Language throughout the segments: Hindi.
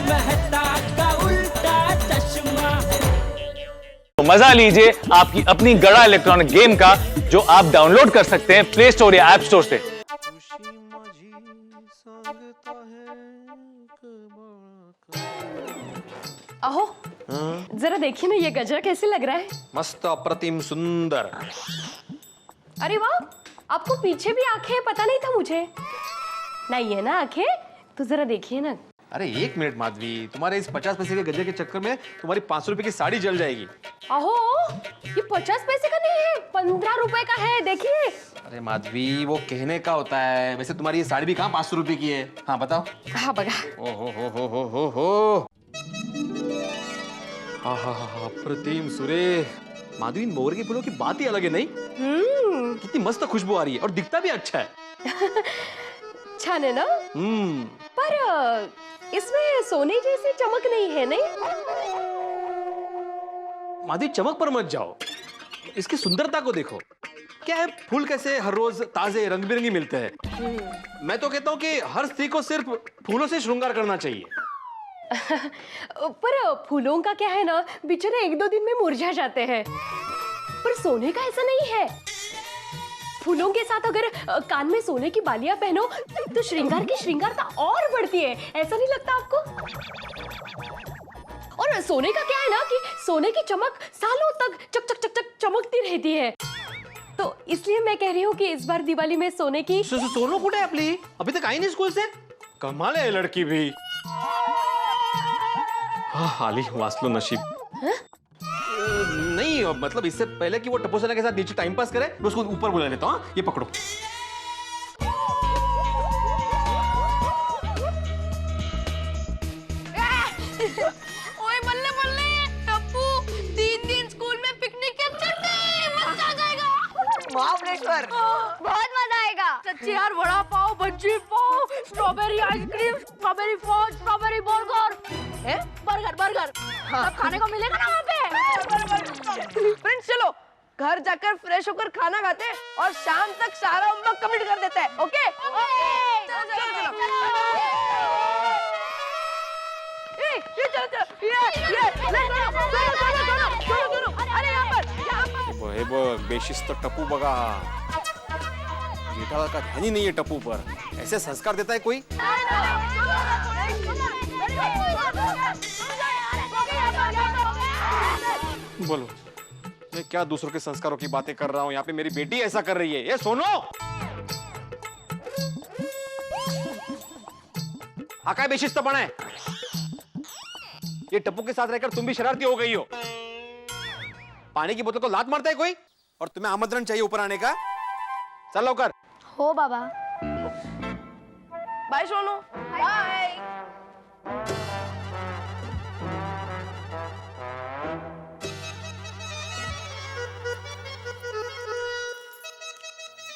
मेहता का उल्टा चश्मा। मजा लीजिए आपकी अपनी गड़ा इलेक्ट्रॉनिक गेम का, जो आप डाउनलोड कर सकते हैं प्ले स्टोर या ऐप स्टोर से। अहो, जरा देखिए ना ये गजरा कैसे लग रहा है। मस्त, अप्रतिम, सुंदर। अरे वाह, आपको पीछे भी आंखें हैं, पता नहीं था मुझे। नहीं है ना आंखें, तो जरा देखिए ना। अरे एक मिनट माधवी, तुम्हारे इस 50 पैसे के गजरे के चक्कर में तुम्हारी 500 रुपए की साड़ी जल जाएगी। अहो, ये 50 पैसे का नहीं है, 15 रुपए का है, देखिए। अरे माधवी, वो कहने का होता है। वैसे तुम्हारी ये साड़ी भी कहाँ 500 रुपए की है? हाँ बताओ। हाँ बगा। हो। अप्रतिम, सुरेख। माधवी, इन मोर के फूलों की बात ही अलग है, नहीं? कितनी मस्त खुशबू आ रही है और दिखता भी अच्छा है। छान है ना? पर इसमें सोने जैसी चमक नहीं है, नहीं? माधवी, चमक पर मत जाओ, इसकी सुंदरता को देखो। क्या है, फूल कैसे हर रोज ताजे रंग बिरंगी मिलते हैं। मैं तो कहता हूँ कि हर स्त्री को सिर्फ फूलों से श्रृंगार करना चाहिए। पर फूलों का क्या है ना, बेचारे 1-2 दिन में मुरझा जाते हैं। पर सोने का ऐसा नहीं है। फूलों के साथ अगर कान में सोने की बालियां पहनो तो श्रृंगार की श्रृंगारता और बढ़ती है। ऐसा नहीं लगता आपको? और सोने का क्या है ना कि सोने की चमक सालों तक चक चक चक चक चमकती रहती है। तो इसलिए मैं कह रही हूँ कि इस बार दिवाली में सोने की सोनू कुठे आपली? अभी तक आई नहीं स्कूल से? कमाल है लड़की भी। हाँ, आली, वासलो नसीब। नहीं मतलब इससे पहले कि वो टपोसेना के साथ नीचे टाइम पास करे, मैं उसको ऊपर बुला लेता हूँ। ये पकड़ो। ओए बल्ले बल्ले, टप्पू 3 दिन स्कूल में पिकनिक कैसे चलते हैं? मजा आ जाएगा। महाबलेश्वर, बहुत मजा आएगा। सच्ची यार, vada pav, bhajji pav, strawberry ice cream, strawberry fall, strawberry burger. Burger burger सब खाने को मिलेगा ना वहाँ पे? फ्रेंड्स चलो घर जाकर फ्रेश होकर खाना खाते हैं और शाम तक सारा होमवर्क कंप्लीट कर देते हैं। ओके? अरे यहाँ पर बेशिस्त टप्पू बघा। जेठालाल का ध्यान ही नहीं है टप्पू पर। ऐसे संस्कार देता है कोई? बोलो, मैं क्या दूसरों के संस्कारों की बातें कर रहा हूँ? यहाँ पे मेरी बेटी ऐसा कर रही है। ये सोनो, आका बेशिस्तपना है। ये टप्पू के साथ रहकर तुम भी शरारती हो गई हो। पानी की बोतल को लात मारता है कोई, और तुम्हें आमंत्रण चाहिए ऊपर आने का। चल लौकर। हो बाबा। बाय सोनू। बाय।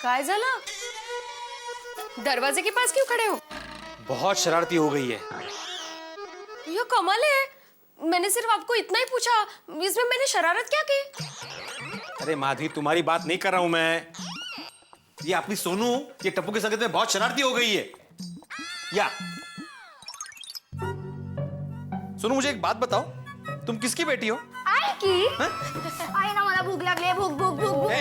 काय झालं? दरवाजे के पास क्यों खड़े हो? बहुत शरारती हो गई है। ये कमाल है, मैंने सिर्फ आपको इतना ही पूछा, इसमें मैंने शरारत क्या की? अरे माधवी, तुम्हारी बात नहीं कर रहा हूं मैं। ये अपनी सोनू, ये टप्पू के संगत में बहुत शरारती हो गई है। या सोनू, मुझे एक बात बताओ, तुम किसकी बेटी हो? आई की? आई ना, मला भूख लागली, भूख भूख भूख भूख।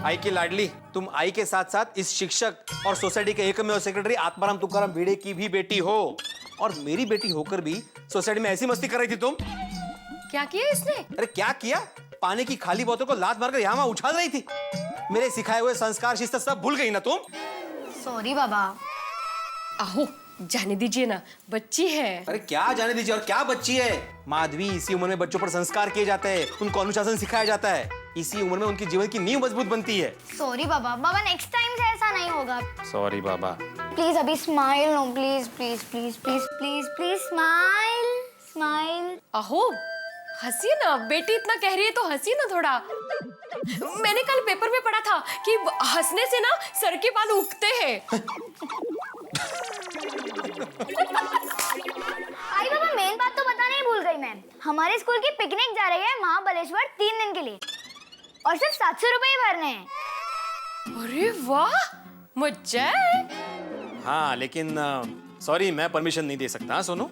आई की लाडली, तुम आई के साथ साथ इस शिक्षक और सोसाइटी के एकमेव सेक्रेटरी आत्माराम तुकाराम भिड़े की भी बेटी हो। और मेरी बेटी होकर भी सोसाइटी में ऐसी मस्ती कर रही थी तुम। क्या किया इसने? अरे क्या किया? पानी की खाली बोतल को लात मारकर यहाँ वहां उछाल रही थी। मेरे सिखाए हुए संस्कार शिस्त सब भूल गई ना तुम? सॉरी बाबा। आहो, जाने दीजिए ना, बच्ची है। अरे क्या जाने दीजिए, और क्या बच्ची है? माधवी, इसी उम्र में बच्चों पर संस्कार किए जाते हैं, उनको अनुशासन सिखाया जाता है। इसी उम्र में उनकी जीवन की नींव मजबूत बनती है। सॉरी बाबा। बाबा नेक्स्ट टाइम से ऐसा नहीं होगा। सॉरी बाबा। प्लीज अभी smile. No please please please please please please smile smile. आहो, हंसी ना, बेटी इतना कह रही है तो हंसी ना थोड़ा। मैंने कल पेपर में पढ़ा था कि हंसने से ना सर के बाल उगते हैं। आई बाबा, मेन बात तो बताना ही भूल गई मैं। हमारे स्कूल की पिकनिक जा रही है महाबलेश्वर 3 दिन के लिए, और सिर्फ 700 रुपए ही भरने हैं। अरे वाह, मजा है। हाँ, लेकिन सॉरी, मैं परमिशन नहीं दे सकता। सोनू,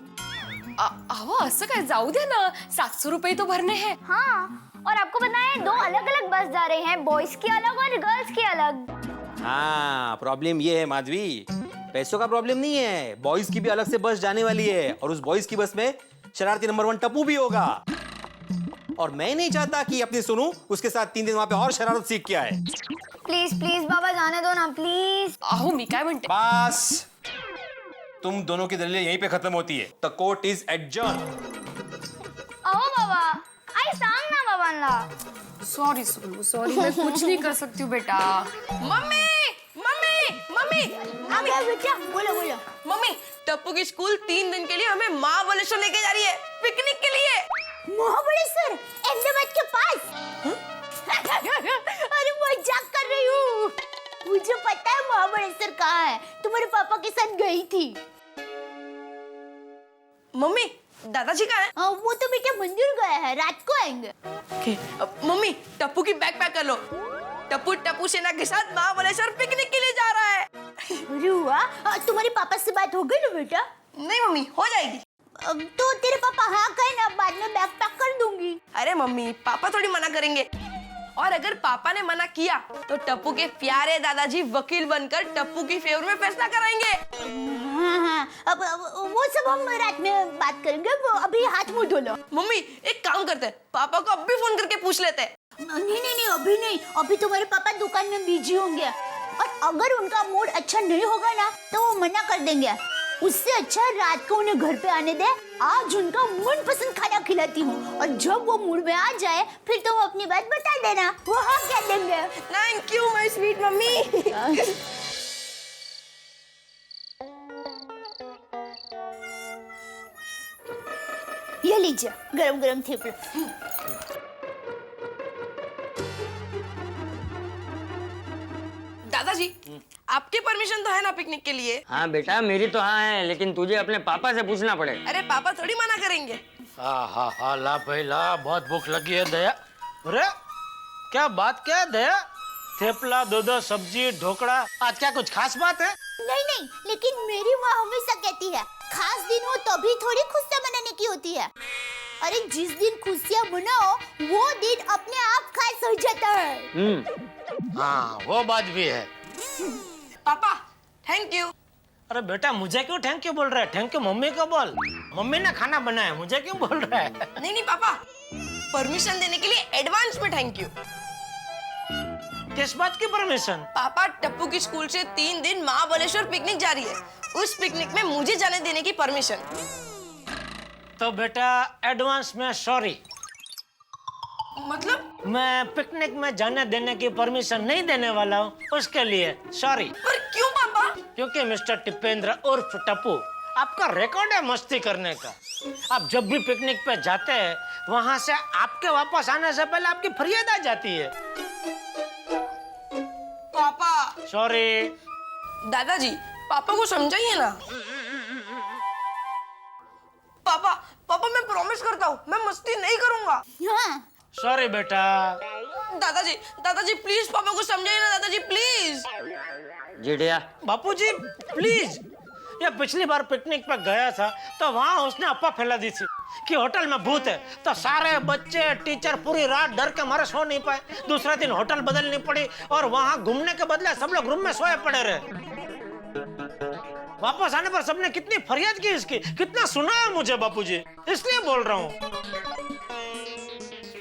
अहो असं काय, जाऊ दे ना, 700 रुपये तो भरने हैं. हाँ, और आपको पता है 2 अलग-अलग बस जा रहे हैं, बॉयज की अलग और गर्ल्स की अलग. हाँ, प्रॉब्लम ये है माधवी, पैसों का प्रॉब्लम नहीं है, बॉयज की भी अलग से बस जाने वाली है और उस बॉयज की बस में शरारती नंबर 1 टप्पू भी होगा. और मैं नहीं चाहता कि अपनी सोनू उसके साथ 3 दिन वहां पे और शरारत सीख के आए. प्लीज प्लीज बाबा जाने दो ना प्लीज. अहो मी काय म्हणते, बस, तुम दोनों की दलीलें यहीं पे खत्म होती है. The court is adjourn. अहो बाबा, आई सांग ना बाबांना. सॉरी सोनू, सॉरी, मैं कुछ नहीं कर सकती हूँ बेटा. मम्मी मम्मी मम्मी क्या बेटा, बोलो बोलो. मम्मी, टप्पू की स्कूल 3 दिन के लिए हमें महाबलेश्वर लेके जा रही है, पिकनिक के लिए. महाबलेश्वर अहमदाबाद के पास. अरे मजाक कर रही हूँ. मुझे पता है महाबलेश्वर कहाँ है, तुम्हारे पापा के साथ गई थी. मम्मी, दादाजी कहाँ है? वो तो बेटा मंदिर गया है, रात को आएंगे. मम्मी, टप्पू की बैग पैक कर लो. टप्पू टप्पू सेना के साथ महाबलेश्वर पिकनिक के लिए जा रहा है. अरे वाह, तुम्हारे पापा से बात हो गई ना बेटा? नहीं मम्मी, हो जाएगी. तो तेरे पापा हाँ कहे ना, बाद में बैग पैक कर दूंगी. अरे मम्मी, पापा थोड़ी मना करेंगे. और अगर पापा ने मना किया तो टप्पू के प्यारे दादाजी वकील बनकर टप्पू की फेवर में फैसला कराएंगे. हाँ, अब वो सब हम रात में बात करेंगे. वो अभी हाथ मुंह धो लो. मम्मी, एक काम करते हैं, पापा को अब भी फोन करके पूछ लेते हैं. नहीं, अभी नहीं. अभी तुम्हारे पापा दुकान में बिजी होंगे और अगर उनका मूड अच्छा नहीं होगा ना तो वो मना कर देंगे. उससे अच्छा रात को उन्हें घर पे आने दे. आज उनका मनपसंद खाना खिलाती हूँ और जब वो मूड में आ जाए फिर तुम अपनी बात बता देना, वो हाँ कह देंगे. Thank you my sweet mummy. ये लीजिए गरम गरम थेपला. दादाजी, आपकी परमिशन तो है ना पिकनिक के लिए? हाँ बेटा, मेरी तो हाँ है, लेकिन तुझे अपने पापा से पूछना पड़ेगा. अरे पापा थोड़ी मना करेंगे. हाँ ला भाई ला, बहुत भूख लगी है दया. अरे क्या बात, क्या है दया? थेपला, दूध, सब्जी, ढोकड़ा, आज क्या कुछ खास बात है? नहीं, लेकिन मेरी माँ हमेशा कहती है खास दिन हो तभी थोड़ी खुशियाँ मनाने की होती है. अरे जिस दिन खुशियाँ मनाओ वो दिन अपने आप खास हो जाता है. हाँ वो बात भी है. पापा, थैंक यू. अरे बेटा, मुझे क्यों थैंक यू बोल रहा है? थैंक यू मम्मी को बोल. मम्मी ने खाना बनाया, मुझे क्यों बोल रहा है? नहीं पापा, परमिशन देने के लिए एडवांस में थैंक यू. किस बात की परमिशन? पापा, टप्पू की स्कूल से 3 दिन महाबलेश्वर पिकनिक जा रही है. उस पिकनिक में मुझे जाने देने की परमिशन. तो बेटा एडवांस में सॉरी. मतलब? मैं पिकनिक में जाने देने की परमिशन नहीं देने वाला हूँ, उसके लिए सॉरी. पर क्यों पापा? क्योंकि मिस्टर टिपेंद्र उर्फ टप्पू, आपका रिकॉर्ड है मस्ती करने का. आप जब भी पिकनिक पे जाते हैं वहाँ से आपके वापस आने से पहले आपकी फरियाद आ जाती है. पापा. सॉरी. दादाजी, पापा को समझाइए ना. पापा मैं प्रॉमिस करता हूँ, मैं मस्ती नहीं करूँगा. हाँ. सॉरी बेटा. दादाजी प्लीज पापा को समझाइए ना. दादाजी प्लीज. जिडिया, Bapuji please. ये पिछली बार पिकनिक पर गया था तो वहाँ उसने अफवाह फैला दी थी कि होटल में भूत है, तो सारे बच्चे टीचर पूरी रात डर के मारे सो नहीं पाए. दूसरे दिन होटल बदलनी पड़ी और वहाँ घूमने के बदले सब लोग रूम में सोए पड़े रहे. वापस आने पर सबने कितनी फरियाद की इसकी, कितना सुनाया मुझे बापूजी, इसलिए बोल रहा हूँ.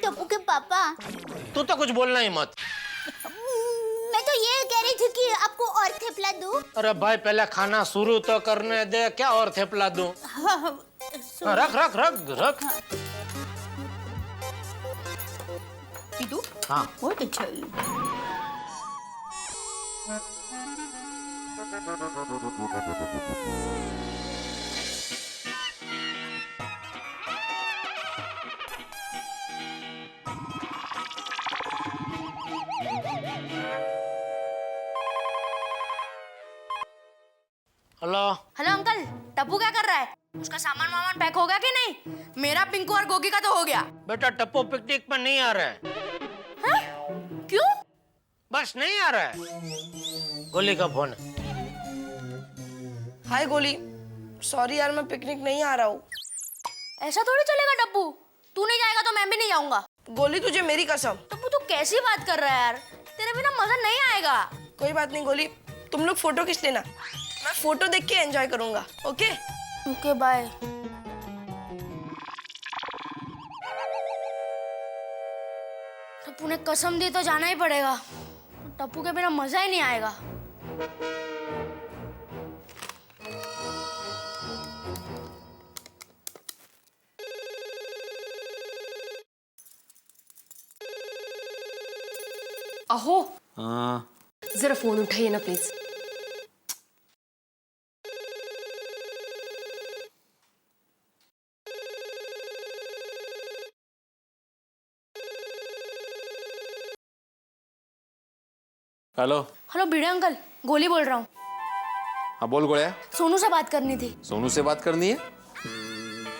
टप्पू के पापा, तू तो कुछ बोलना ही मत. मैं तो ये कह रही थी कि आपको और थेपला दूं. अरे भाई पहले खाना शुरू तो करने दे, क्या और थेपला दूं? रख रख रख रख. पीटू? हाँ. बहुत अच्छा है. हेलो. हेलो अंकल, टप्पू क्या कर रहा है? उसका सामान वामान पैक हो गया कि नहीं? मेरा, पिंकू और गोगी का तो हो गया. बेटा टप्पू पिकनिक पर नहीं आ रहा है. क्यों? बस नहीं आ रहा है. गोली का फोन है. हाय गोली, सॉरी यार मैं पिकनिक नहीं आ रहा हूँ. ऐसा थोड़ी चलेगा टप्पू, तू नहीं जाएगा तो मैं भी नहीं जाऊंगा। गोली तुझे मेरी कसम। टप्पू तू कैसी बात कर रहा है यार, तेरे बिना मजा नहीं आएगा। कोई बात नहीं गोली, तुम लोग फोटो खींच लेना, मैं फोटो देख के एंजॉय करूंगा। Okay okay bye. टप्पू ने कसम दी तो जाना ही पड़ेगा, टप्पू के बिना मजा ही नहीं आएगा। अहो हाँ जरा फोन उठाइए ना please. Hello. Hello Bhide uncle, गोली बोल रहा हूँ। हाँ बोल गोया। सोनू से बात करनी थी। सोनू से बात करनी है?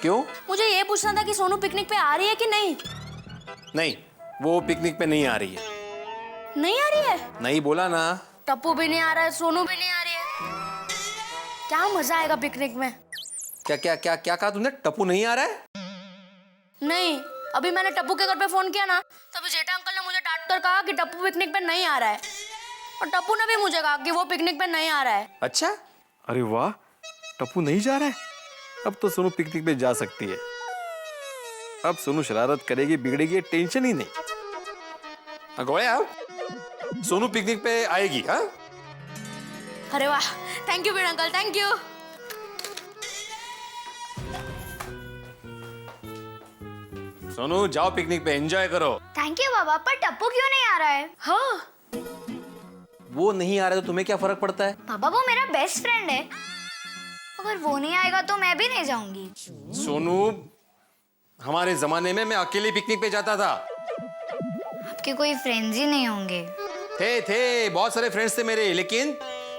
क्यों? मुझे ये पूछना था कि सोनू पिकनिक पे आ रही है कि नहीं। नहीं, वो पिकनिक पे नहीं आ रही है। नहीं आ रही है? नहीं बोला ना। टप्पू भी नहीं आ रहा है, सोनू भी नहीं आ रही है, क्या मजा आएगा पिकनिक में। क्या क्या क्या क्या कहा तुमने? टप्पू नहीं आ रहा है? नहीं, अभी मैंने टप्पू के घर पे फोन किया ना, तभी जेठा अंकल ने मुझे डांट कर कहा कि टप्पू पिकनिक पे नहीं आ रहा है, और टप्पू ने भी मुझे कहा कि वो पिकनिक पे नहीं आ रहा है। अच्छा, अरे वाह, टप्पू नहीं जा रहा है। अब तो सोनू पिकनिक पे जा सकती है। अब सोनू शरारत करेगी, बिगड़ेगी, टेंशन ही नहीं। गोया, सोनू पिकनिक पे आएगी। हाँ अरे वाह, thank you Bhide uncle, thank you. Sonu जाओ पिकनिक पे, एंजॉय करो। थैंक यू बाबा, पर टप्पू क्यों नहीं आ रहा है? हाँ वो नहीं आ रहा है तो तुम्हें क्या फर्क पड़ता है? बाबा वो मेरा बेस्ट फ्रेंड है, अगर वो नहीं आएगा तो मैं भी नहीं जाऊंगी। सोनू, हमारे जमाने में मैं अकेले पिकनिक पे जाता था। आपके कोई फ्रेंड्स ही नहीं होंगे? थे बहुत सारे फ्रेंड्स थे मेरे, लेकिन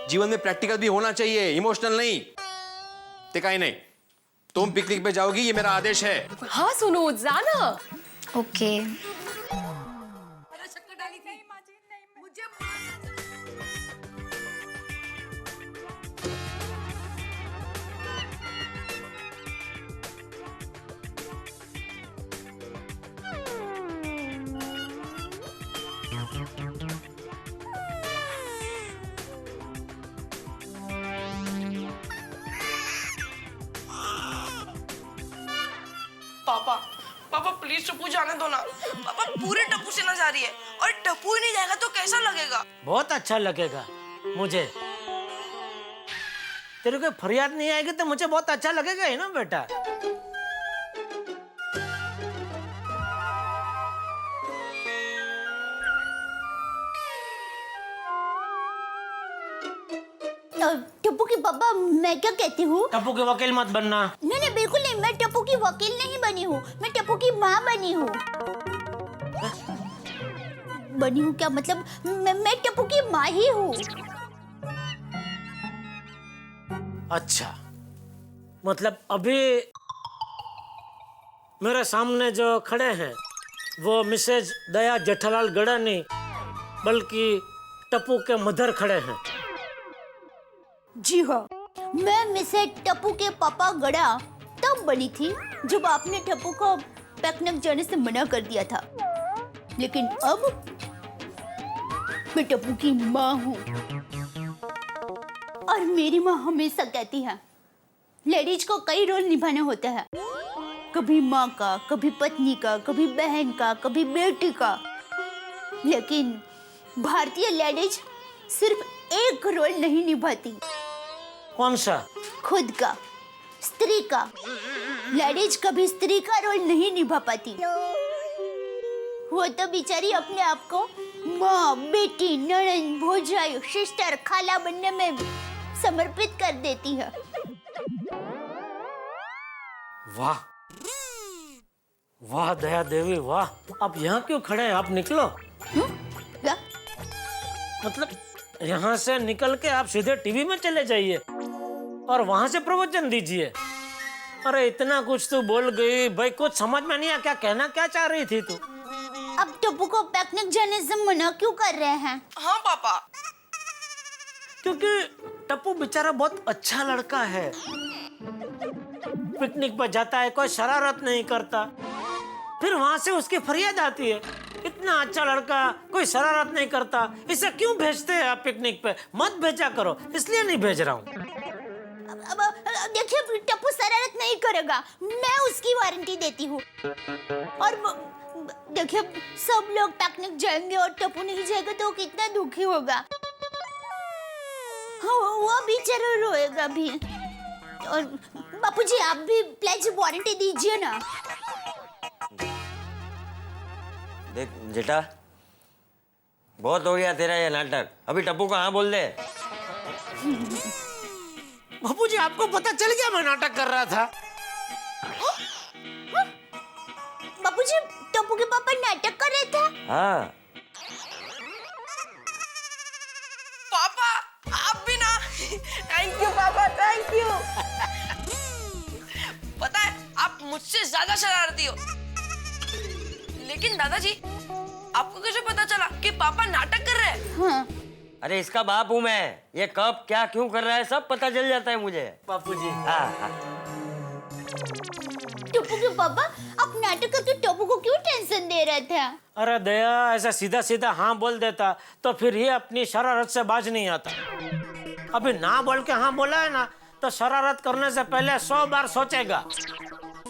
जीवन में प्रैक्टिकल भी होना चाहिए, इमोशनल नहीं। देखा ही नहीं, तुम पिकनिक पे जाओगी, ये मेरा आदेश है। हाँ सोनू जाना। ओके। पापा पापा प्लीज टप्पू जाने दो ना। पापा पूरे टप्पू से ना जा रही है, और टप्पू ही नहीं जाएगा तो कैसा लगेगा? बहुत अच्छा लगेगा मुझे। तेरे को फरियाद नहीं आएगी तो मुझे बहुत अच्छा लगेगा ही ना बेटा। टप्पू की पापा, मैं क्या कहती हूँ? टप्पू के वकील मत बनना। नहीं नहीं बिल्कुल नहीं, मैं टप्पू की वकील नहीं बनी हूँ, मैं टप्पू की माँ बनी हूँ। बनी हूँ क्या मतलब, मैं टप्पू की माँ ही हूँ। अच्छा, मतलब अभी मेरे सामने जो खड़े हैं वो मिसेज दया जेठालाल गड़ा नहीं, बल्कि टप्पू के मदर खड़े हैं। जी हाँ, मैं मिसेज टप्पू के पापा गड़ा तब बनी थी जब आपने टप्पू को पिकनिक जाने से मना कर दिया था, लेकिन अब मैं टप्पू की माँ हूँ। और मेरी माँ हमेशा कहती है लेडीज को कई रोल निभाना होता है, कभी माँ का, कभी पत्नी का, कभी बहन का, कभी बेटी का, लेकिन भारतीय लेडीज सिर्फ एक रोल नहीं निभाती। कौन सा? खुद का, स्त्री का। लेडीज कभी स्त्री का रोल नहीं निभा पाती, वो तो बेचारी अपने आप को माँ, बेटी, ननद, भौजाई, सिस्टर, खाला बनने में समर्पित कर देती है। वाह वाह दया देवी वाह। आप यहाँ क्यों खड़े हैं? आप निकलो। क्या? मतलब यहाँ से निकल के आप सीधे टीवी में चले जाइए और वहां से प्रवचन दीजिए। अरे इतना कुछ तू बोल गई भाई, कुछ समझ में नहीं आया क्या कहना क्या चाह रही थी तू? अब टप्पू को पिकनिक जाने से मना क्यों कर रहे हैं? हाँ पापा, क्योंकि टप्पू बेचारा बहुत अच्छा लड़का है, पिकनिक पर जाता है, कोई शरारत नहीं करता। फिर वहां से उसकी फरियाद आती है, इतना अच्छा लड़का कोई शरारत नहीं करता, इसे क्यों भेजते हैं आप पिकनिक पे? मत भेजा करो, इसलिए नहीं भेज रहा हूँ। अब देखिए टप्पू शरारत नहीं करेगा, मैं उसकी वारंटी देती हूँ। और देखिए सब लोग पिकनिक जाएंगे और टप्पू नहीं जाएगा तो कितना दुखी होगा। वो बेचारा रोएगा भी। और बापूजी आप भी प्लेज वारंटी दीजिए ना। देख जेठा, बहुत हो गया तेरा ये नाटक, अभी टप्पू को हाँ बोल दे। बापूजी आपको पता चल गया मैं नाटक कर रहा था? बापूजी टप्पू के पापा नाटक कर रहे थे? हाँ। पापा आप भी ना। Thank you papa, thank you. पता है आप मुझसे ज्यादा शरारती हो। लेकिन दादाजी आपको कैसे पता चला कि पापा नाटक कर रहे हैं? हाँ। अरे इसका बाप हूँ मैं, ये कब क्या क्यों कर रहा है सब पता चल जाता है मुझे। बापूजी हाँ। टप्पू के पापा आप नाटक करके टप्पू को क्यों टेंशन दे रहे थे? अरे दया, ऐसा सीधा सीधा हाँ बोल देता तो फिर ये अपनी शरारत से बाज नहीं आता। अभी ना बोल के हाँ बोला है ना, तो शरारत करने से पहले 100 बार सोचेगा,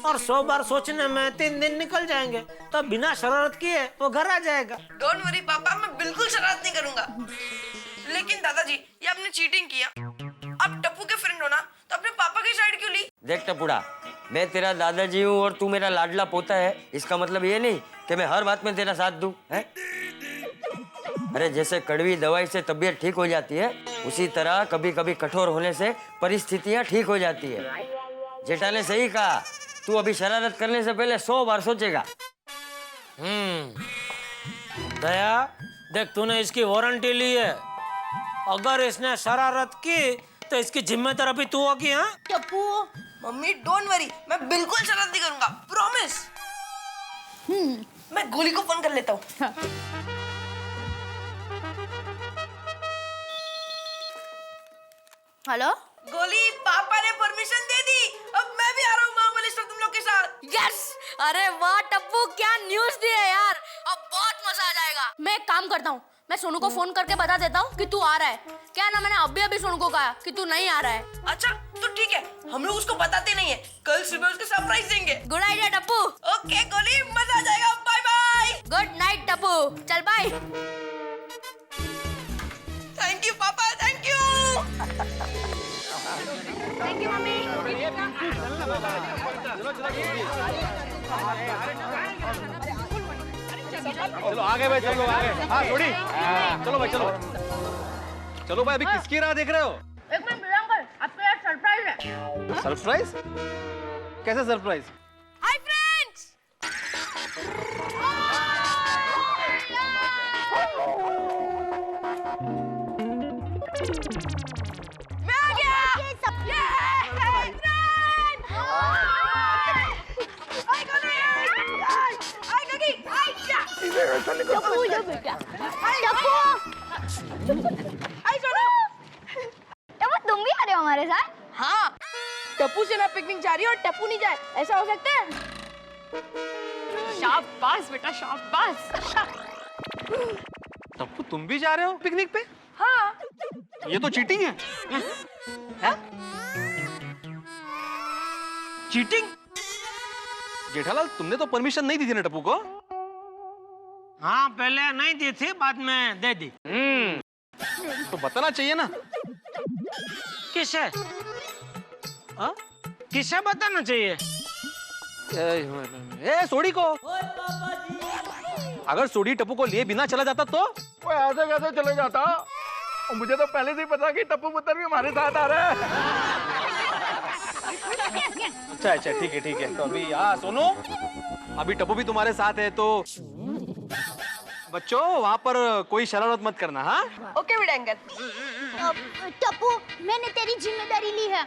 और 100 बार सोचने में 3 दिन निकल जाएंगे, तो बिना शरारत किए वो घर आ जाएगा। डोंट वरी पापा, मैं बिल्कुल शरारत नहीं करूंगा। लेकिन दादाजी ये आपने चीटिंग किया। आप टप्पू के फ्रेंड हो ना, तो अपने पापा की साइड क्यों ली? देख टपुड़ा, मैं तेरा दादाजी हूँ और तू मेरा लाडला पोता है, इसका मतलब ये नहीं कि मैं हर बात में तेरा साथ दूं, है? अरे जैसे कड़वी दवाई से तबीयत ठीक हो जाती है, उसी तरह कभी कभी कठोर होने से परिस्थितियां ठीक हो जाती है। जेठा ने सही कहा, तू अभी शरारत करने से पहले 100 बार सोचेगा। दया देख, तूने इसकी वारंटी ली है, अगर इसने शरारत की तो इसकी जिम्मेदार अभी तू होगी। हाँ टप्पू मम्मी डोंट वरी, मैं बिल्कुल शरारत नहीं करूंगा, प्रॉमिस। मैं गोली को फोन कर लेता हूँ। हेलो गोली, पापा ने परमिशन दे दी, अब मैं भी आ रहा हूँ महाबलेश्वर तुम लोग के साथ। यस, अरे वाह टप्पू, क्या न्यूज़ दी है यार, अब बहुत मजा आ जाएगा। मैं एक काम करता हूँ, मैं सोनू को फोन करके बता देता हूँ कि तू आ रहा है। क्या ना, मैंने अभी सोनू को कहा कि तू नहीं आ रहा है। अच्छा तो ठीक है, हम लोग उसको बताते नहीं है, कल सुबह उसको सरप्राइज देंगे। Good idea Tappu. ओके गोली, मजा आ जाएगा, bye bye. Good night Tappu, चल bye. Thank you papa, thank you. Thank you mummy. चलो आगे भाई, चलो आगे। हाँ थोड़ी, चलो भाई चलो। चलो भाई, अभी किसकी राह देख रहे हो? एक मिनट अंकल, आपके लिए सरप्राइज है। सरप्राइज? कैसे सरप्राइज? Hi friends. मैं आ गया। Hi friends. हाय गोली, हाय गोली, हाय क्या? टप्पू इधर बेटा। टप्पू हाय सोनू। टप्पू तुम भी आ रहे हो हमारे साथ? हाँ, टप्पू से ना पिकनिक जा रही है और टप्पू नहीं जाए, ऐसा हो सकता है? शाबाश बेटा, शाबाश। टप्पू तुम भी जा रहे हो पिकनिक पे? हाँ। ये तो चीटिंग है। चीटिंग? जेठालाल तुमने तो परमिशन नहीं दी थी ना टप्पू को? हाँ पहले नहीं दी थी, बाद में दे दी। तो बताना चाहिए ना। किसे? हाँ? किसे बताना चाहिए? ए सोडी को। अगर सोडी टप्पू को लिए बिना चला जाता तो? वो ऐसे कैसे चले जाता? मुझे तो पहले से ही पता कि टप्पू पुत्र भी हमारे साथ आ रहा है। अच्छा ठीक है। तो अभी सोनू, अभी टप्पू भी तुम्हारे साथ है, तो बच्चों वहाँ पर कोई शरारत मत करना। हाँ ओके बेटा अंकल। टप्पू मैंने तेरी जिम्मेदारी ली है,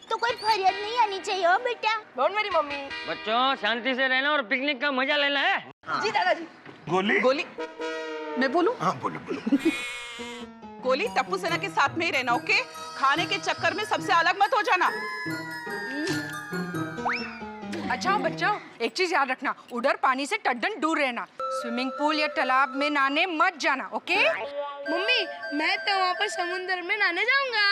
तो कोई फरियाद नहीं आनी चाहिए हो बेटा। Don't worry mummy. बच्चों शांति से रहना और पिकनिक का मजा लेना है। जी दादाजी। गोली मैं बोलूं? हाँ बोलो। गोली, टप्पू सेना के साथ में ही रहना, ओके? खाने के चक्कर में सबसे अलग मत हो जाना। अच्छा बच्चों, एक चीज याद रखना, उधर पानी से टड्डन दूर रहना। स्विमिंग पूल या तालाब में नहाने मत जाना, ओके? मम्मी मैं तो वहाँ पर समुद्र में नहाने जाऊंगा।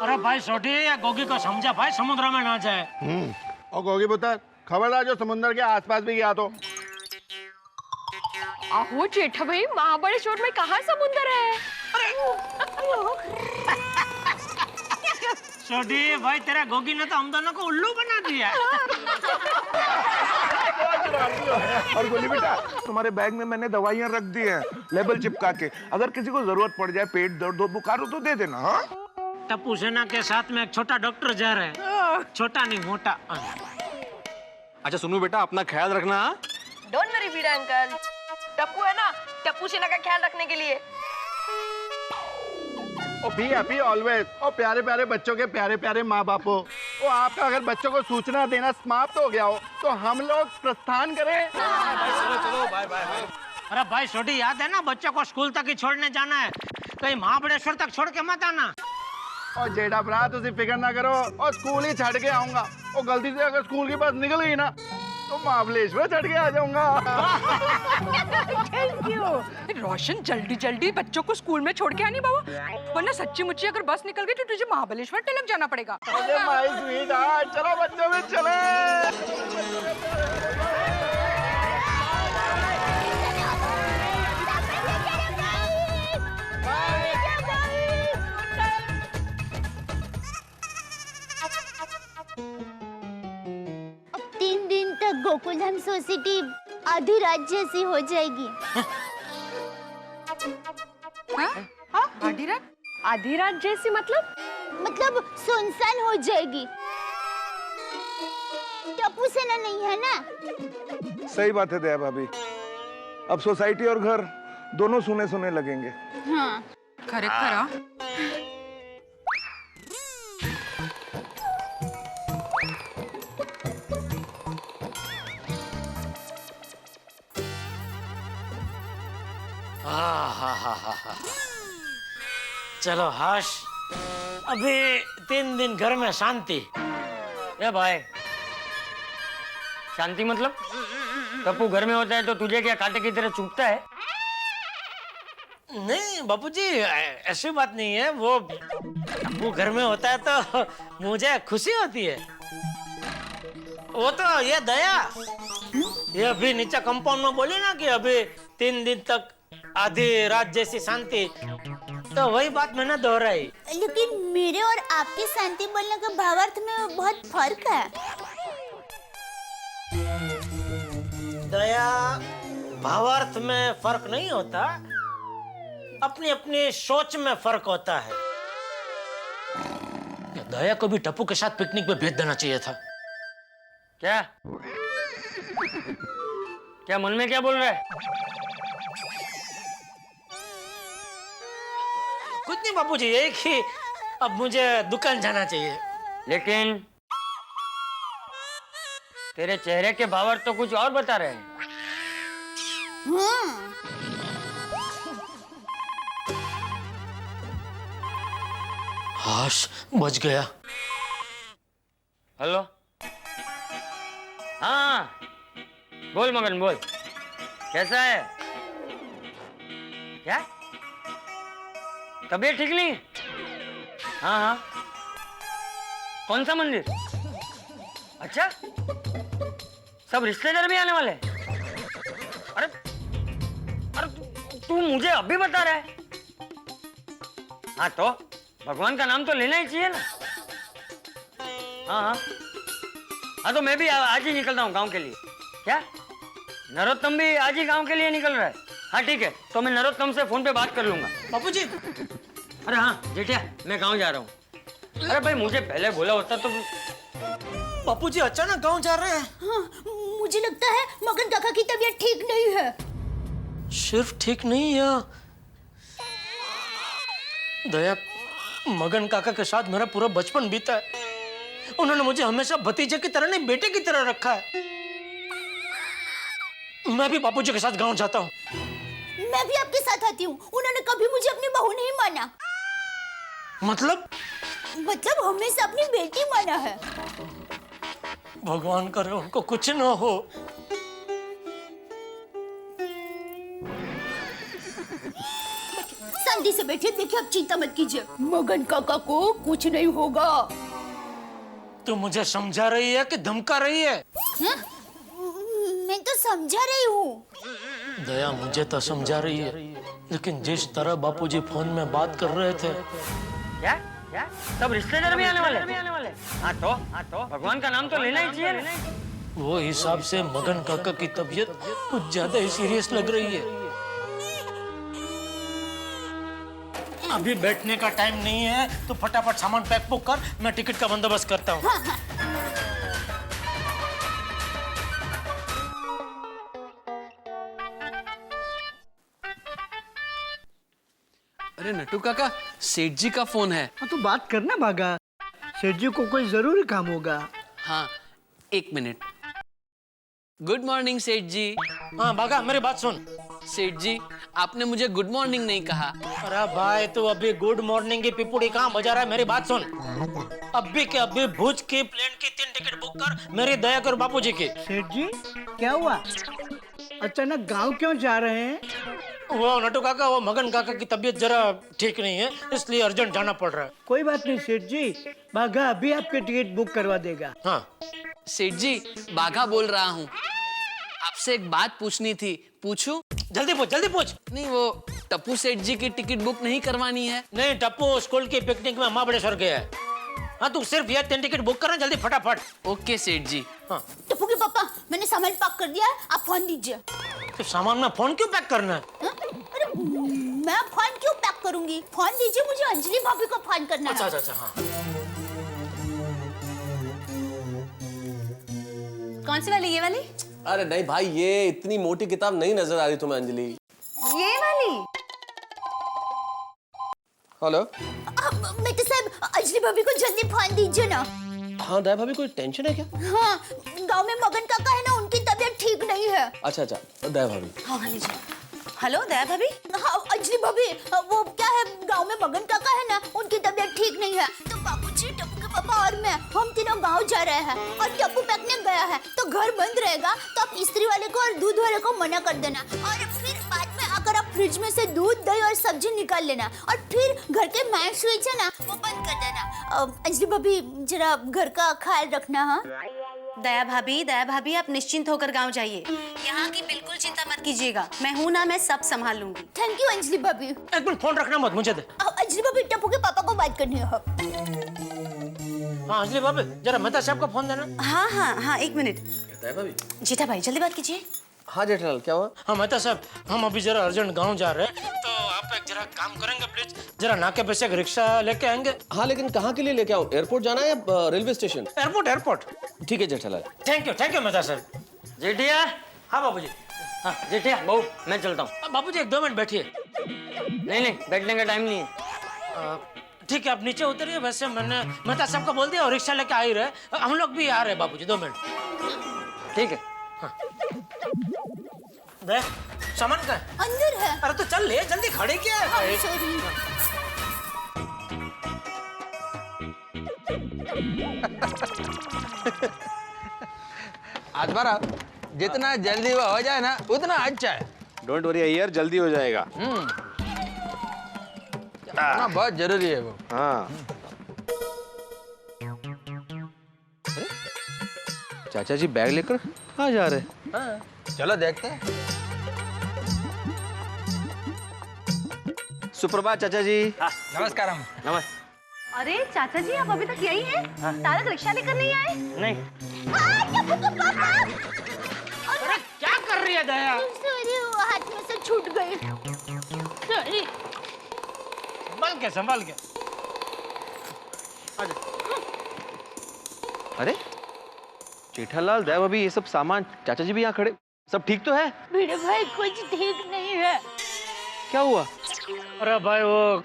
अरे भाई छोटी या गोगी को समझा भाई, समुद्र में ना जाए। और गोगी पुत्र, खबरदार जो समुद्र के आसपास भी गया तो। आहो जेठा भाई, महाबलेश्वर में कहाँ समुद्र है? छोटी भाई, तेरा गोगी ने तो हम दोनों को उल्लू बना दिया। और गोली बेटा, तुम्हारे बैग में मैंने दवाइयाँ रख दी हैं, लेबल चिपका के। अगर किसी को जरूरत पड़ जाए, पेट दर्द हो, बुखार हो तो दे देना। हाँ? टप्पू सेना के साथ में एक छोटा डॉक्टर जा रहा है, छोटा नहीं मोटा। अच्छा सुनो बेटा, अपना ख्याल रखना। Don't worry Veera uncle, Tappu है ना, टप्पू सेना का ख्याल रखने के लिए। Oh be happy always. ओ प्यारे प्यारे बच्चों के प्यारे प्यारे माँ बापों, ओ आपका अगर बच्चों को सूचना देना समाप्त हो गया हो तो हम लोग प्रस्थान करें। चलो बाय बाय। अरे भाई छोटी, याद है ना, बच्चों को स्कूल तक ही छोड़ने जाना है, कहीं महाबलेश्वर तक छोड़ के मत आना। और जेठा भरा, तुझे फिक्र ना करो, और स्कूल ही छड़ के आऊंगा। और गलती से अगर स्कूल की बस निकल गई ना तो महाबलेश्वर चढ़ के आ जाऊंगा। Thank you. रोशन, जल्दी जल्दी बच्चों को स्कूल में छोड़ के आनी बाबा, वरना सच्ची मुच्ची अगर बस निकल गई तो तुझे महाबलेश्वर टिलक जाना पड़ेगा। अरे माय स्वीट हार्ट, चलो बच्चों में चले। अब 3 दिन तक गोकुलधाम सोसाइटी आधी रात जैसी हो जाएगी। आधी रात? आधी रात जैसी मतलब? मतलब सुनसान हो जाएगी। टप्पू सेना नहीं है ना? सही बात है दया भाभी, अब सोसाइटी और घर दोनों सुने सुने लगेंगे। हाँ। खरेखर चलो हाश, अभी 3 दिन घर में शांति। ए भाई, शांति मतलब? टप्पू घर में होता है तो तुझे क्या कांटे की तरह चुभता है? नहीं बापूजी, ऐसी बात नहीं है, वो घर में होता है तो मुझे खुशी होती है। वो तो ये दया, ये अभी नीचे कंपाउंड में बोली ना कि अभी 3 दिन तक आधी रात जैसी शांति, तो वही बात मैंने दोहराई। लेकिन मेरे और आपके शांति बोलने के भावार्थ में बहुत फर्क है। दया, भावार्थ में फर्क नहीं होता, अपनी अपनी सोच में फर्क होता है। दया को भी टप्पू के साथ पिकनिक पे भेज देना चाहिए था। क्या क्या मन में क्या बोल रहा है? कुछ नहीं बापूजी, एक ही अब मुझे दुकान जाना चाहिए। लेकिन तेरे चेहरे के भावार्थ तो कुछ और बता रहे हैं। हाश, बच गया। हेलो, हाँ बोल मगन बोल, कैसा है? क्या तबीयत ठीक नहीं? हाँ हाँ, कौन सा मंदिर? अच्छा, सब रिश्तेदार भी आने वाले? अरे अरे तू मुझे अभी बता रहा है? हाँ तो भगवान का नाम तो लेना ही चाहिए ना। हाँ हाँ हाँ, तो मैं भी आज ही निकलता हूँ गांव के लिए। क्या नरोत्तम भी आज ही गांव के लिए निकल रहा है? हाँ ठीक है, तो मैं नरोत्तम से फोन पे बात कर लूंगा। बापूजी, अरे हाँ जेठिया, मैं गांव जा रहा हूँ। अरे भाई मुझे पहले बोला होता तो। बापूजी अचानक गांव जा रहे हैं? हाँ, मुझे लगता है मगन काका की तबीयत ठीक नहीं है। सिर्फ ठीक नहीं है दया, मगन काका के साथ मेरा पूरा बचपन बीता है। उन्होंने मुझे हमेशा भतीजे की तरह नहीं, बेटे की तरह रखा है। मैं भी बापूजी के साथ गांव जाता हूँ। मैं भी आपके साथ आती हूँ। उन्होंने कभी मुझे अपनी बहू नहीं माना। मतलब हमेशा अपनी बेटी माना है। भगवान करे उनको कुछ न हो। शांति से बैठिए, देखिए आप चिंता मत कीजिए, मगन काका को कुछ नहीं होगा। तू मुझे समझा रही है कि धमका रही है? हाँ? मैं तो समझा रही हूँ। दया मुझे तो समझा रही है, लेकिन जिस तरह बापूजी फोन में बात कर रहे थे। क्या क्या सब रिश्तेदार भी आने वाले? हाँ तो भगवान का नाम तो लेना ही चाहिए ना। वो हिसाब से मगन काका की तबीयत कुछ ज्यादा ही सीरियस लग रही है। अभी बैठने का टाइम नहीं है, तो फटाफट सामान पैक पुक कर, मैं टिकट का बंदोबस्त करता हूँ। हाँ, हाँ। अरे नटू काका, सेठ जी का फोन है। हाँ तो बात करना भागा, सेठ जी को कोई जरूरी काम होगा। हाँ 1 मिनट। गुड मॉर्निंग सेठ जी। हाँ भागा, मेरी बात सुन। सेठ जी, आपने मुझे गुड मॉर्निंग नहीं कहा। अरे भाई तू अभी गुड मॉर्निंग की पिपुड़ी कहाँ बजा रहा है? मेरी बात सुन, अभी के अभी भुज की प्लेन की 3 टिकट बुक कर, मेरी दया कर बापूजी की। सेठ जी क्या हुआ, अचानक गांव क्यों जा रहे हैं? वो नटू काका, वो मगन काका की तबीयत जरा ठीक नहीं है, इसलिए अर्जेंट जाना पड़ रहा है। कोई बात नहीं सेठ जी, बाघा अभी आपके टिकट बुक करवा देगा। हाँ सेठ जी, बाघा बोल रहा हूँ, आपसे एक बात पूछनी थी, पूछूं? जल्दी पूछ, जल्दी पूछ। नहीं, वो टप्पू सेठ जी की टिकट बुक नहीं करवानी है? नहीं, टप्पू स्कूल की पिकनिक में महाबलेश्वर गया है। हाँ तू सिर्फ ये 3 टिकट बुक करना, जल्दी फटाफट। ओके सेठ जी। हाँ टप्पू के पापा, मैंने सामान पैक कर दिया है, आप फोन दीजिए। तो सामान में फोन क्यों पैक करना है? हाँ? अरे मैं फोन क्यों पैक करूंगी, फोन दीजिए मुझे, अंजलि भाभी को फोन करना है। अच्छा हाँ। कौन सी वाली? ये वाली? अरे नहीं भाई, ये इतनी मोटी किताब नहीं नजर आ रही तुम्हें अंजलि। ये वाली? हेलो। बेटे साहब, अंजलि भाभी को जल्दी फोन दीजिए ना। हाँ दया भाभी, कोई टेंशन है क्या? हाँ, गांव में मगन काका है ना, उनकी तबीयत ठीक नहीं है। अच्छा दया भाभी। हाँ लीजिए। हेलो दया भाभी। हाँ अंजलि भाभी, वो क्या है, गांव में मगन काका है ना, उनकी तबीयत ठीक नहीं है, तो बाबूजी, टप्पू के पापा और मैं, हम तीनों गांव जा रहे हैं, और टप्पू पिकनिक गया है, तो घर बंद रहेगा, तो आप इस्त्री वाले को और दूध वाले को मना कर देना, और फिर बाद में आकर आप फ्रिज में से दूध, दही और सब्जी निकाल लेना, और फिर घर के मैच स्विच है ना, वो बंद कर देना। अंजलि भाभी जरा घर का ख्याल रखना। हाँ दया भाभी, आप निश्चिंत होकर गांव जाइए, यहाँ की बिल्कुल चिंता मत कीजिएगा, मैं हूँ ना, मैं सब संभाल लूंगी। थैंक यू अंजलि भाभी। एक मिनट, फोन रखना मत, मुझे दे। अंजलि भाभी, टप्पू के पापा को बात करनी है। हाँ अंजलि भाभी, जरा मेहता साहब का फोन देना। हाँ 1 मिनट। दया भाभी। जेठा भाई जल्दी बात कीजिए। हाँ जेठालाल, क्या हुआ? हाँ मेहता साहब, हम अभी जरा अर्जेंट गांव जा रहे हैं, तो आप एक जरा काम करेंगे प्लीज, जरा नाके पे से एक रिक्शा लेके आएंगे। हाँ लेकिन कहाँ के लिए लेके आऊँ? एयरपोर्ट जाना है या रेलवे स्टेशन? एयरपोर्ट। ठीक है जेठालाल। थैंक यू मेहता साहब। जेठिया। हाँ बाबूजी। हाँ जेठिया बहू, मैं चलता हूँ। बाबूजी 1-2 मिनट बैठिए। नहीं, बैठने का टाइम नहीं है। ठीक है, आप नीचे उतरिए, वैसे मैंने मेहता साहब को बोल दिया और रिक्शा लेके आ ही रहे, हम लोग भी आ रहे हैं बाबूजी, 2 मिनट। ठीक है। दे, सामान का है? अंदर है। अरे तो चल ले, जल्दी, खड़े क्या है? सॉरी। आज बारा जितना जल्दी वो हो जाए ना, उतना अच्छा है। डोंट वरी अय्यर, जल्दी हो जाएगा। बहुत जरूरी है वो। हाँ। चाचा जी बैग लेकर कहाँ जा रहे हैं? हाँ, चलो देखते हैं। सुप्रभात चाचा जी। नमस्कार। नमस्ते। अरे चाचा जी, आप अभी तक यही हैं? तारक रिक्शा लेकर नहीं आए? नहीं। अरे क्या कर रही है दया? सॉरी, वो हाथ में से छूट गई। सॉरी। संभाल के। अरे जेठालाल, दया भाभी, ये सब सामान, चाचा जी भी यहाँ खड़े, सब ठीक तो है? मेरे भाई कुछ ठीक नहीं है। क्या हुआ? अरे भाई वो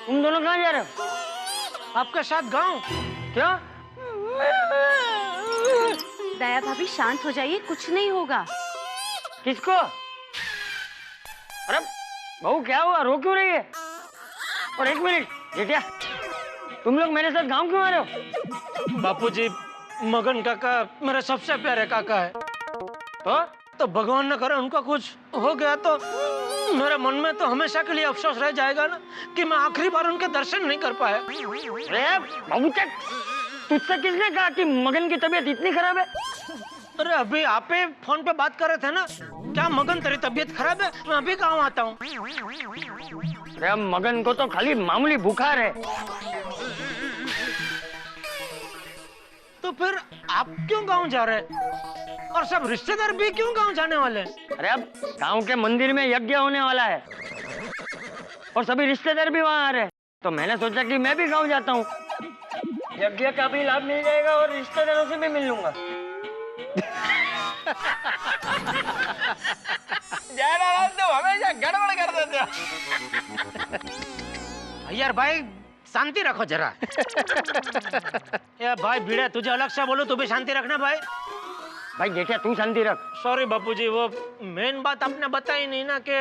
तुम दोनों कहाँ जा रहे हो? आपके साथ गांव। क्या? दया भाभी शांत हो जाइए, कुछ नहीं होगा। किसको? अरे बहू क्या हुआ, रो क्यों रही है? और 1 मिनट जेठिया, तुम लोग मेरे साथ गांव क्यों आ रहे हो? बापूजी, मगन काका मेरे सबसे प्यारे काका है। तो भगवान न करे उनका कुछ हो गया तो मेरे मन में तो हमेशा के लिए अफसोस रह जाएगा ना कि मैं आखिरी बार उनके दर्शन नहीं कर पाया। अरे बाबू चक, तुझसे किसने कहा कि मगन की तबीयत इतनी खराब है? अरे अभी आप ही फोन पे बात कर रहे थे ना, क्या मगन तेरी तबीयत खराब है? मैं अभी गाँव आता हूँ। अरे मगन को तो खाली मामूली बुखार है। तो फिर आप क्यों गाँव जा रहे हैं? और सब रिश्तेदार भी क्यों गाँव जाने वाले हैं? अरे अब गांव के मंदिर में यज्ञ होने वाला है और सभी रिश्तेदार भी वहाँ आ रहे हैं, तो मैंने सोचा कि मैं भी गाँव जाता हूँ। यज्ञ का भी लाभ मिल जाएगा और रिश्तेदारों से भी मिल लूंगा। तो हमेशा गड़बड़ कर देते हो। यार भाई शांति रखो जरा। यार भाई भिड़े, तुझे अलग से बोलूं तू भी शांति रखना भाई। भाई जेठा तू शांति रख। सॉरी बापूजी, वो मेन बात आपने बताई नहीं ना कि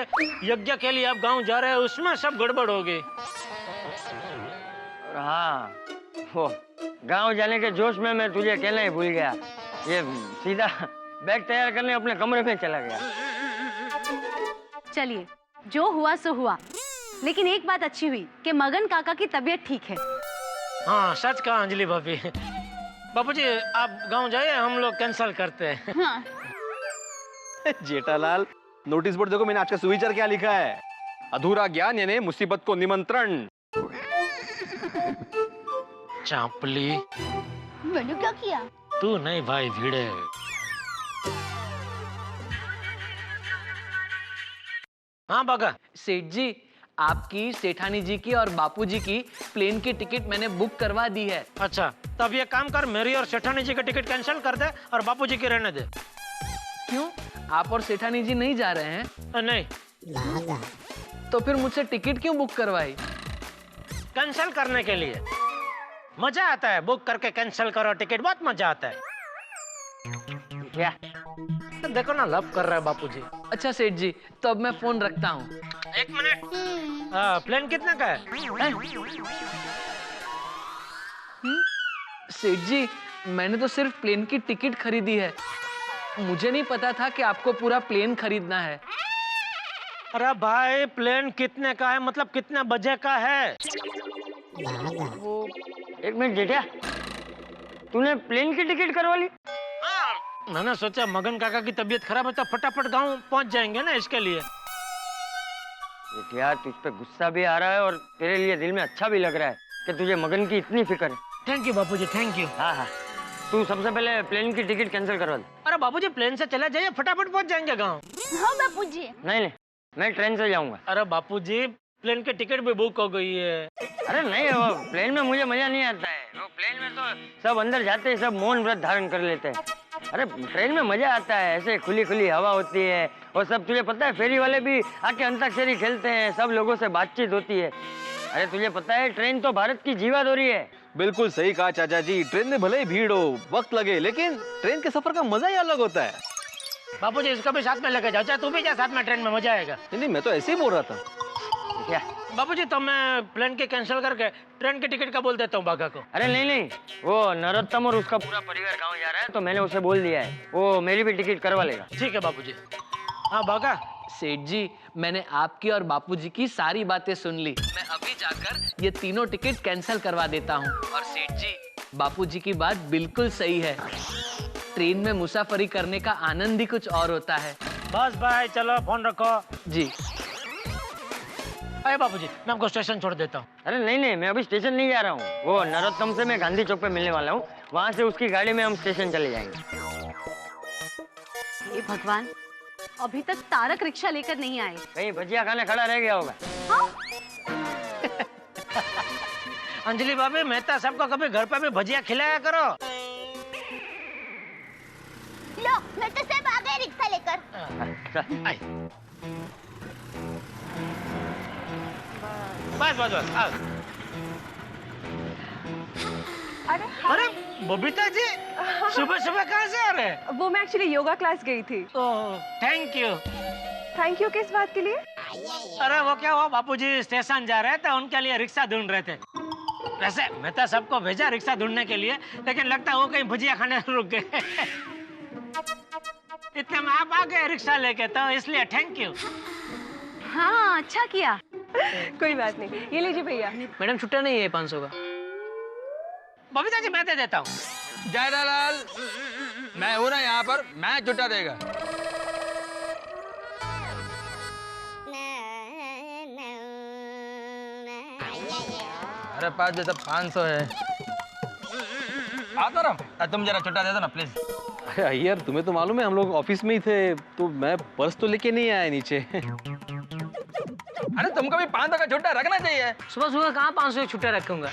यज्ञ के लिए आप गांव जा रहे हैं, उसमें सब गड़बड़ हो गई। हाँ, वो गांव जाने के जोश में मैं तुझे कहना ही भूल गया। ये सीधा बैग तैयार करने अपने कमरे में चला गया। चलिए, जो हुआ सो हुआ, लेकिन एक बात अच्छी हुई कि मगन काका की तबीयत ठीक है। हाँ सच कहा अंजलि भाभी। बापूजी आप गांव जाइए, हम लोग कैंसिल करते हैं। हाँ। जेठालाल, नोटिस बोर्ड देखो, मैंने आज का सुविचार क्या लिखा है? अधूरा ज्ञान यानी मुसीबत को निमंत्रण। चापली, मैंने क्या किया? तू नहीं भाई भिड़े। हाँ बागा। सेठ जी, आपकी, सेठानी जी की और बापूजी की प्लेन की टिकट मैंने बुक करवा दी है। अच्छा, तब ये काम कर, मेरी और सेठानी जी की टिकट कैंसिल कर दे और बापूजी की रहने दे। क्यों, आप और सेठानी जी नहीं जा रहे हैं? नहीं। तो फिर मुझसे टिकट क्यों बुक करवाई? कैंसिल करने के लिए। मजा आता है, बुक करके कैंसिल करो टिकट, बहुत मजा आता है। क्या? देखो ना, लव कर रहा है बापूजी। अच्छा सेठ जी, तो अब मैं फोन रखता हूँ। एक मिनट। प्लेन कितने का है? सेठ जी, मैंने तो सिर्फ प्लेन की टिकट खरीदी है, मुझे नहीं पता था कि आपको पूरा प्लेन खरीदना है। अरे भाई, प्लेन कितने का है मतलब कितने बजे का है? वो एक मिनट जेठा, तूने प्लेन की टिकट करवा ली? मैंने सोचा मगन काका की तबीयत खराब है तो फटाफट गांव पहुंच जाएंगे ना, इसके लिए। यार तुझ पे गुस्सा भी आ रहा है और तेरे लिए दिल में अच्छा भी लग रहा है कि तुझे मगन की इतनी फिक्र है। Thank you Bapuji, thank you. हाँ हाँ, तू सबसे पहले प्लेन की टिकट कैंसिल करवा दे। अरे बापूजी, प्लेन से चला जाइए, फटाफट पहुंच जाएंगे गाँव। हाँ बापूजी। नहीं, मैं ट्रेन से जाऊंगा। अरे बापूजी, प्लेन की टिकट भी बुक हो गई है। अरे नहीं, वो प्लेन में मुझे मजा नहीं आता है। वो प्लेन में तो सब अंदर जाते ही सब मौन व्रत धारण कर लेते हैं। अरे ट्रेन में मजा आता है, ऐसे खुली खुली हवा होती है और सब, तुझे पता है फेरी वाले भी आके अंताक्षरी खेलते हैं, सब लोगों से बातचीत होती है। अरे तुझे पता है ट्रेन तो भारत की जीवादोरी है। बिल्कुल सही कहा चाचा जी, ट्रेन में भले ही भीड़ हो, वक्त लगे, लेकिन ट्रेन के सफर का मजा ही अलग होता है। बापूजी, इसको भी साथ में लेके जाओ, चाहे तू भी जा साथ में, ट्रेन में मजा आएगा। नहीं, मैं तो ऐसे ही बोल रहा था। क्या बापूजी, तो मैं प्लेन के कैंसिल करके ट्रेन की टिकट का बोल देता हूँ बागा को। अरे नहीं, वो नरोत्तम और उसका पूरा परिवार गाँव जा रहा है, तो मैंने उसे बोल दिया है, वो मेरी भी टिकट करवा लेगा। ठीक है बापूजी। हाँ बागा। सेठ जी, मैंने आपकी और बापूजी की सारी बातें सुन ली। मैं अभी जाकर ये तीनों टिकट कैंसिल करवा देता हूँ। और सेठ जी, बापूजी की बात बिल्कुल सही है, ट्रेन में मुसाफरी करने का आनंद ही कुछ और होता है। बस भाई, चलो फोन रखो। जी। अरे बापूजी, मैं आपको स्टेशन छोड़ देता हूँ। अरे नहीं, मैं अभी स्टेशन नहीं जा रहा हूँ, वो नरोत्तम से मैं गांधी चौक पे मिलने वाला हूँ, वहाँ से उसकी गाड़ी में हम स्टेशन चले जाएंगे। हे भगवान, अभी तक तारक रिक्शा लेकर नहीं आए। कहीं भजिया खाने खड़ा रह गया होगा। अंजलि भाभी, मेहता सबको कभी घर पे भी भजिया खिलाया करो। लो, मैं तो सब आ गए रिक्शा लेकर। बस बस बस, आओ। अरे बबीता जी, सुबह सुबह कहाँ से आ रहे हैं? वो मैं एक्चुअली योगा क्लास गई थी। ओह, थैंक यू। थैंक यू किस बात के लिए? अरे वो क्या हुआ, बापूजी स्टेशन जा रहे थे, उनके लिए रिक्शा ढूंढ रहे थे। वैसे मैं तो सबको भेजा रिक्शा ढूंढने के लिए, लेकिन लगता है वो कहीं भुजिया खाने रुक गए। इतने में आप आ गए रिक्शा लेके, तो इसलिए थैंक यू। हाँ अच्छा किया। कोई बात नहीं, ये लीजिए भैया। मैडम छुट्टा नहीं है 500 का। बबीता जी मैं दे देता हूँ। जेठालाल, मैं हूं ना यहाँ पर, मैं छुट्टा देगा। अरे पास दे, 500 है। आता रहा, तुम जरा छुट्टा दे दो ना प्लीज। अरे अय्यर, तुम्हें तो मालूम है हम लोग ऑफिस में ही थे, तो मैं पर्स तो लेके नहीं आया नीचे। अरे तुमको भी 500 का छुट्टा रखना चाहिए। सुबह सुबह कहाँ 500 का छुट्टा रखूंगा।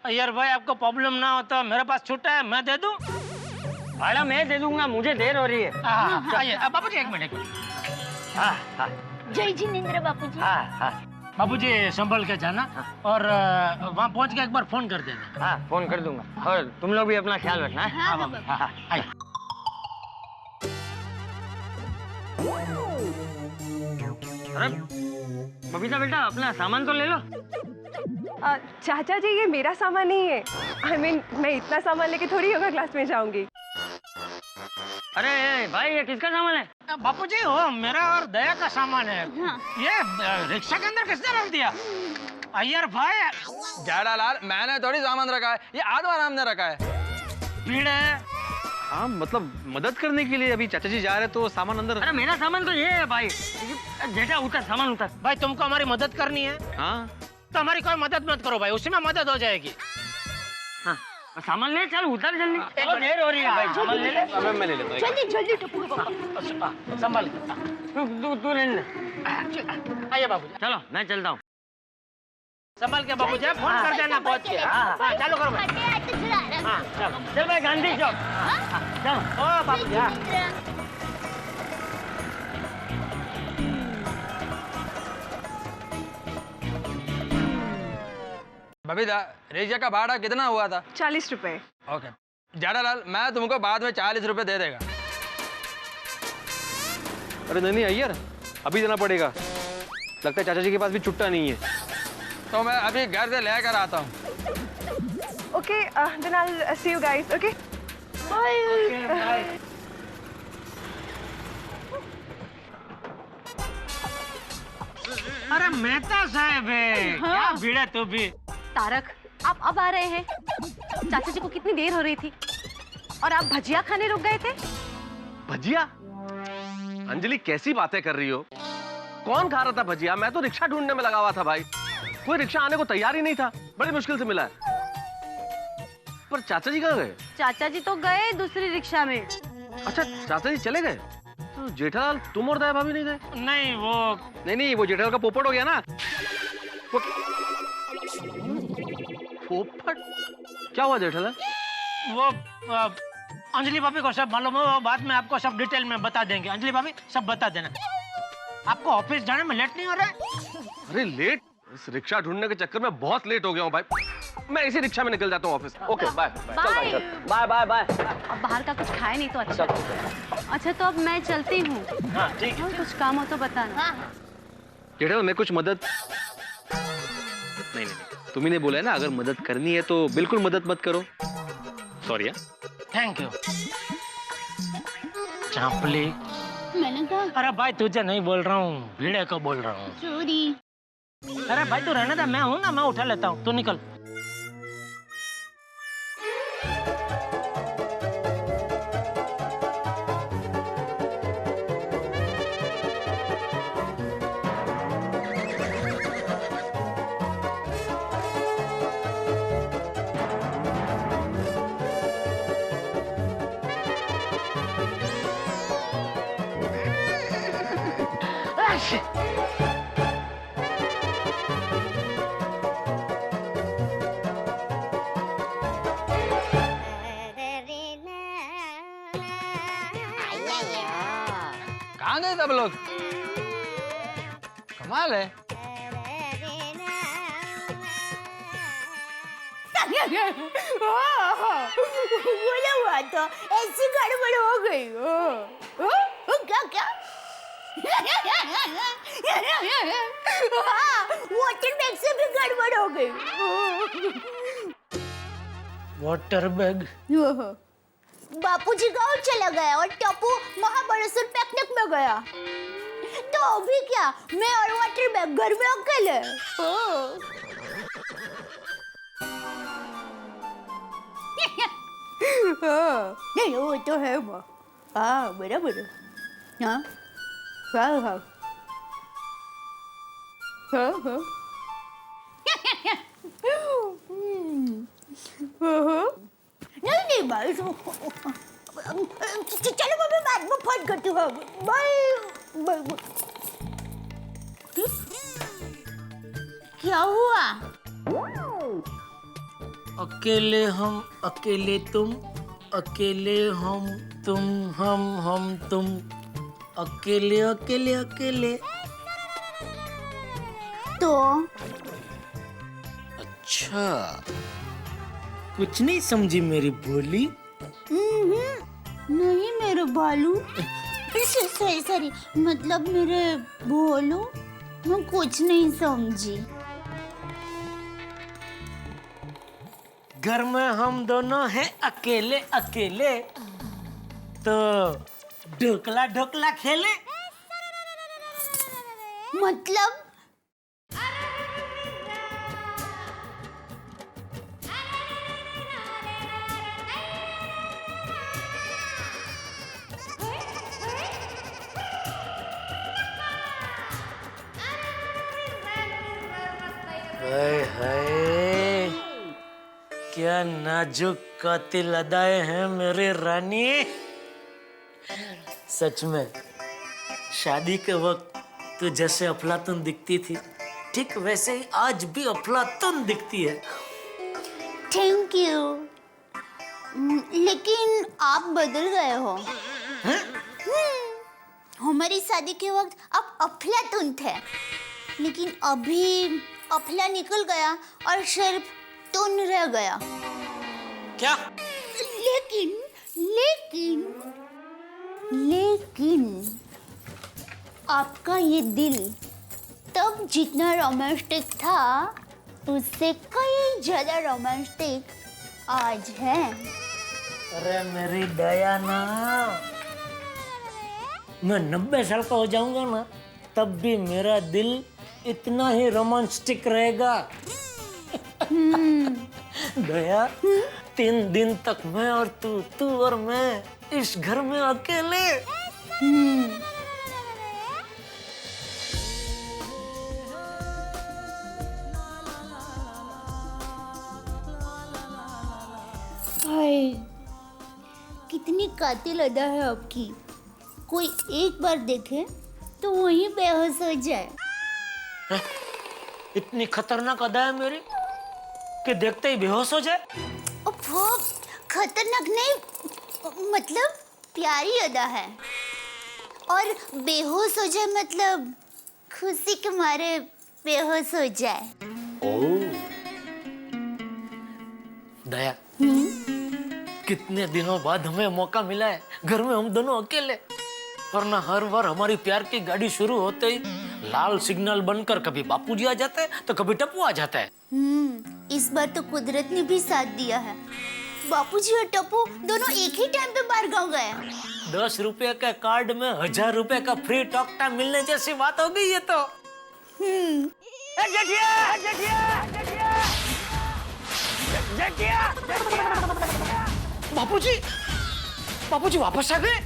यार भाई आपको प्रॉब्लम ना हो तो मेरे पास छुट्टा है, मैं दे दूं? भाड़ा मैं दे दूंगा, मुझे देर हो रही है। आइए बाबू जी, एक मिनट। जय जिनेंद्र बापू जी। बाबू जी संभल के जाना, और वहाँ पहुँच के एक बार फोन कर देना। हाँ फोन कर दूंगा, और तुम लोग भी अपना ख्याल रखना। हाँ बाबा। आइए। अरे बबीता बेटा, अपना सामान तो ले लो। चाचा जी ये मेरा सामान नहीं है। I mean, मैं इतना सामान लेके थोड़ी योगा क्लास में जाऊंगी। अरे भाई, ये किसका सामान है? बापू जी वो मेरा और दया का सामान है। ये रिक्शा के अंदर किसने रख दिया? अय्यर भाई। जेठालाल, मैंने थोड़ी सामान रखा है, ये आत्माराम ने रखा है। भीड़ है। हाँ मतलब मदद करने के लिए अभी चाचा जी जा रहे तो सामान अंदर। अरे मेरा सामान तो ये है भाई। जेठा उतर, सामान उतर। भाई तुमको हमारी मदद करनी है? हाँ तो हमारी कोई मदद मत करो भाई, उसी में मदद हो जाएगी। हाँ सामान ले, चल उतर जल्दी, बहुत देर हो रही है भाई। सामान ले ले। मैं ले लेता हूँ। जल्दी जल्दी टप्पू के पापा। संभाल। तू ले ले। आइए बाबू जी। चलो मैं चलता हूँ। संभाल के बाबू जी, फोन कर देना पहुँच के। हाँ चालू करो भाई। हाँ चलो। चल भाई, गांधी चौक। चलो। ओ बाबू जी। बबीता, रिक्शा का भाड़ा कितना हुआ था? 40 रुपए। ओके जेठालाल, मैं तुमको बाद में 40 रुपए दे देगा। अरे नहीं अय्यर, अभी देना पड़ेगा। लगता है चाचा जी के पास भी छुट्टा नहीं है। तो मैं अभी घर से लेकर आता हूँ। Okay, then I'll see you guys. Okay. Bye. अरे मेहता साहब है। हाँ। क्या भीड़ है तू भी। तारक, आप अब आ रहे हैं? चाचा जी को कितनी देर हो रही थी, और आप भजिया खाने रुक गए थे। भजिया? अंजलि कैसी बातें कर रही हो? कौन खा रहा था भजिया? मैं तो रिक्शा ढूंढने में लगा हुआ था भाई। कोई रिक्शा आने को तैयार ही नहीं था, बड़ी मुश्किल से मिला है। पर चाचा जी कहाँ गए? चाचा जी तो गए दूसरी रिक्शा में। अच्छा चाचा जी चले गए, तो जेठालाल तुम और दया भाभी नहीं गए? नहीं वो नहीं वो जेठालाल का पोपट हो गया ना। वो पोपट क्या हुआ जेठालाल? वो अंजलि भाभी को सब मालूम है, वो बाद में आपको सब डिटेल में बता देंगे। अंजलि भाभी सब बता देना। आपको ऑफिस जाने में लेट नहीं हो रहा है? अरे लेट? इस रिक्शा ढूंढने के चक्कर में बहुत लेट हो गया हूँ भाई। मैं इसी रिक्शा में निकल जाता हूँ office. Okay bye bye bye bye. अब बाहर का कुछ खाए नहीं तो अच्छा। अच्छा तो अब मैं चलती हूँ। हाँ ठीक है। कुछ काम हो तो बताना। जेठालाल मैं कुछ मदद नहीं तुम्ही ने बोला है ना, अगर मदद करनी है तो बिल्कुल मदद मत करो। सॉरी। Thank you Champali. मैंने कहा अरे भाई तुझे नहीं बोल रहा हूँ, भीड़े को बोल रहा हूँ। सॉरी। अरे भाई तू रहने दे, मैं हूँ ना, मैं उठा लेता हूँ, तू निकल। कहाँ गए सब लोग? कमाल है। बोला हुआ तो ऐसी गड़बड़ हो गई। क्या क्या? वाटर बैग से भी गड़बड़ हो गई। Water bag? बापूजी गांव चला गया और टप्पू महाबलेश्वर पिकनिक में गया। तो अभी क्या, मैं और वाटर बैग घर में अकेले। नहीं वो तो है माँ। हाँ बराबर। हाँ हाँ हाँ हाँ हाँ। नहीं नहीं भाई, चलो मैं बाद में फोन करती हूँ। Bye bye. क्या हुआ? अकेले हम अकेले तुम, अकेले हम तुम, अकेले अकेले अकेले। तो अच्छा, कुछ नहीं समझी मेरी भोली? नहीं मेरे बालू, सॉरी मतलब मेरे भोलू, मैं कुछ नहीं समझी। घर में हम दोनों हैं अकेले अकेले, तो ढोकला ढोकला खेले। मतलब हाय हाय, क्या नाजुक कातिल अदाएं हैं मेरे रानी। सच में शादी के वक्त तू जैसे अफलातून दिखती थी, ठीक वैसे ही आज भी अफलातून दिखती है। थैंक यू, लेकिन आप बदल गए हो। हमारी शादी के वक्त आप अफलातून थे, लेकिन अभी अफला निकल गया और सिर्फ तुन रह गया। क्या? लेकिन आपका ये दिल तब जितना रोमांटिक था, उससे कई ज्यादा रोमांटिक आज है। अरे मेरी दयाना, मैं 90 साल का हो जाऊंगा ना, तब भी मेरा दिल इतना ही रोमांटिक रहेगा। दया, 3 दिन तक मैं और तू और मैं इस घर में अकेले। हाय, कितनी कातिल अदा है आपकी। कोई एक बार देखे तो वहीं बेहोश हो जाए। इतनी खतरनाक अदा है मेरी कि देखते ही बेहोश हो जाए? वो खतरनाक नहीं, मतलब प्यारी अदा है। और बेहोश हो जाए मतलब खुशी के मारे बेहोश हो जाए। दया, कितने दिनों बाद हमें मौका मिला है, घर में हम दोनों अकेले, वरना हर बार हमारी प्यार की गाड़ी शुरू होते ही लाल सिग्नल बनकर कभी बापूजी आ जाते हैं तो कभी टप्पू आ जाता है। इस बार तो कुदरत ने भी साथ दिया है। बापूजी और टप्पू दोनों एक ही टाइम पे बाहर गाँव गए। 10 रुपए का कार्ड में 1000 रुपए का फ्री टॉक टाइम मिलने जैसी बात हो गई है। तो बापूजी वापस आ गए।